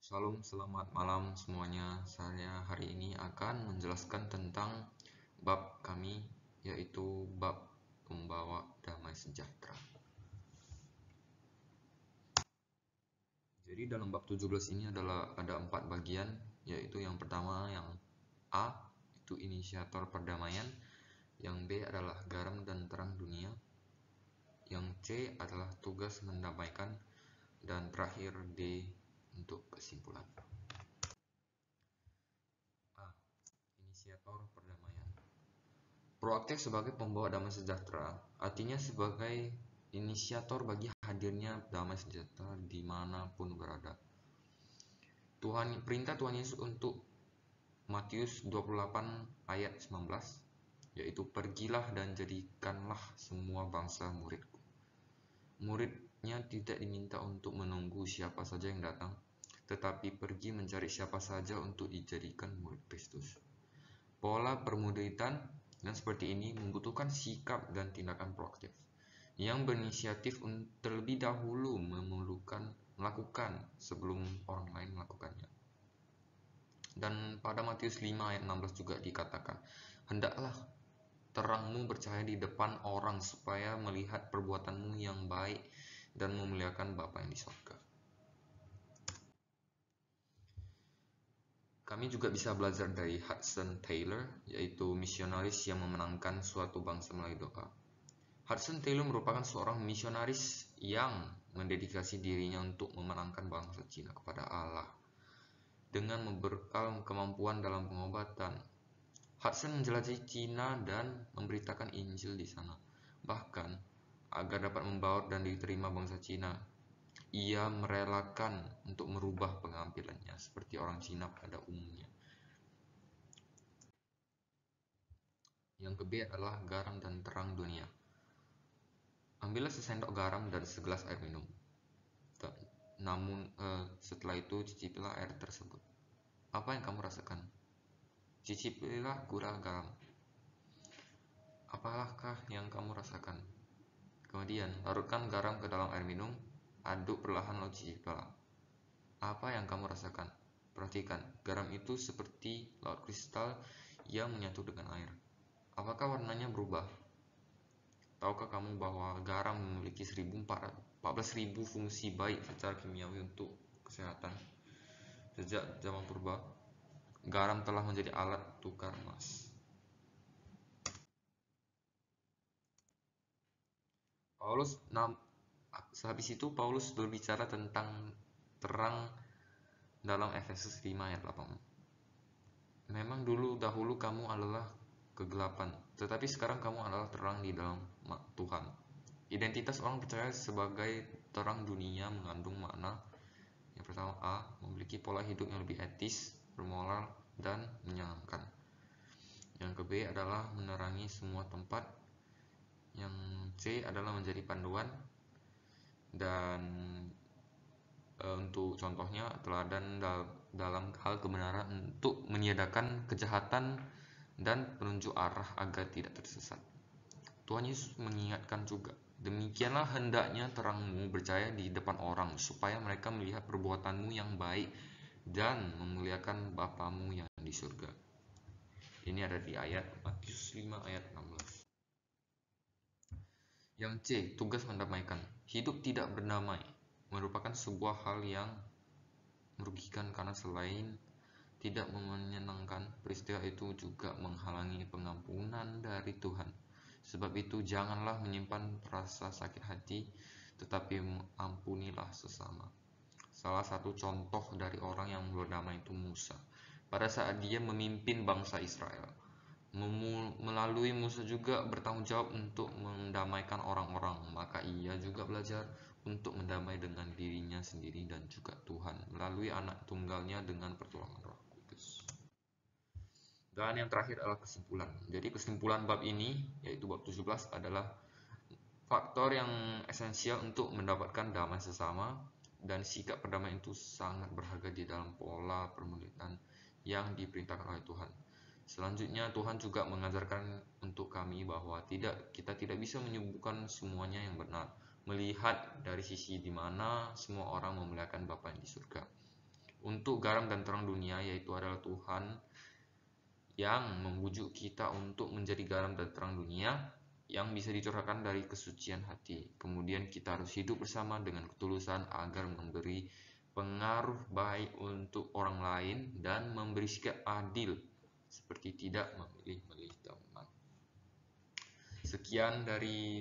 Salam, selamat malam semuanya. Saya hari ini akan menjelaskan tentang bab kami, yaitu bab pembawa damai sejahtera. Jadi dalam bab 17 ini ada 4 bagian, yaitu yang pertama yang A, itu inisiator perdamaian, yang B adalah garam dan terang dunia, yang C adalah tugas mendamaikan, dan terakhir D untuk kesimpulan. A. Inisiator perdamaian. Proaktif sebagai pembawa damai sejahtera, artinya sebagai inisiator bagi hadirnya damai sejahtera dimanapun berada. Perintah Tuhan Yesus untuk Matius 28 ayat 19, yaitu pergilah dan jadikanlah semua bangsa muridku. Muridnya tidak diminta untuk menunggu siapa saja yang datang, tetapi pergi mencari siapa saja untuk dijadikan murid Kristus. Pola permuridan dan seperti ini membutuhkan sikap dan tindakan proaktif yang berinisiatif terlebih dahulu melakukan sebelum orang lain melakukannya. Dan pada Matius 5 ayat 16 juga dikatakan, hendaklah terangmu bercahaya di depan orang supaya melihat perbuatanmu yang baik dan memuliakan Bapa yang di surga. Kami juga bisa belajar dari Hudson Taylor, yaitu misionaris yang memenangkan suatu bangsa melalui doa. Hudson Taylor merupakan seorang misionaris yang mendedikasi dirinya untuk memenangkan bangsa Cina kepada Allah. Dengan membekal kemampuan dalam pengobatan, Hudson menjelajahi Cina dan memberitakan Injil di sana. Bahkan, agar dapat membaur dan diterima bangsa Cina, ia merelakan untuk merubah pengampilannya seperti orang Cina pada umumnya. Yang kedua adalah garam dan terang dunia. Ambillah sesendok garam dan segelas air minum. Namun setelah itu cicipilah air tersebut. Apa yang kamu rasakan? Cicipilah gula garam. Apakah yang kamu rasakan? Kemudian larutkan garam ke dalam air minum, aduk perlahan lalu cicipilah. Apa yang kamu rasakan? Perhatikan, garam itu seperti laut kristal yang menyatu dengan air. Apakah warnanya berubah? Tahukah kamu bahwa garam memiliki 14.000 fungsi baik secara kimiawi untuk kesehatan? Sejak zaman purba, garam telah menjadi alat tukar emas. Sehabis itu Paulus berbicara tentang terang dalam Efesus 5 ayat 8. Memang dahulu kamu adalah kegelapan, tetapi sekarang kamu adalah terang di dalam Tuhan. Identitas orang percaya sebagai terang dunia mengandung makna. Yang pertama, A, memiliki pola hidup yang lebih etis, bermoral, dan menyenangkan. Yang kedua adalah menerangi semua tempat. Yang C adalah menjadi panduan. Dan untuk contohnya, teladan dalam hal kebenaran untuk meniadakan kejahatan dan penunjuk arah agar tidak tersesat. Tuhan Yesus mengingatkan juga, demikianlah hendaknya terangmu bercahaya di depan orang, supaya mereka melihat perbuatanmu yang baik dan memuliakan Bapamu yang di surga. Ini ada di ayat Matius 5 ayat 16. Yang C, tugas mendamaikan. Hidup tidak berdamai merupakan sebuah hal yang merugikan karena selain tidak menyenangkan, peristiwa itu juga menghalangi pengampunan dari Tuhan. Sebab itu janganlah menyimpan rasa sakit hati, tetapi ampunilah sesama. Salah satu contoh dari orang yang berdamai itu Musa. Pada saat dia memimpin bangsa Israel, melalui Musa juga bertanggung jawab untuk mendamaikan orang-orang. Maka ia juga belajar untuk mendamai dengan dirinya sendiri dan juga Tuhan melalui anak tunggalnya dengan pertolongan Roh Kudus. Dan yang terakhir adalah kesimpulan. Jadi kesimpulan bab ini, yaitu bab 17, adalah faktor yang esensial untuk mendapatkan damai sesama, dan sikap perdamaian itu sangat berharga di dalam pola permulitan yang diperintahkan oleh Tuhan. Selanjutnya, Tuhan juga mengajarkan untuk kami bahwa kita tidak bisa menyembuhkan semuanya yang benar, melihat dari sisi di mana semua orang memuliakan Bapa yang di surga. Untuk bentuk garam dan terang dunia, yaitu adalah Tuhan yang membujuk kita untuk menjadi garam dan terang dunia yang bisa dicurahkan dari kesucian hati. Kemudian kita harus hidup bersama dengan ketulusan agar memberi pengaruh baik untuk orang lain dan memberi sikap adil seperti tidak memilih-milih teman. Sekian dari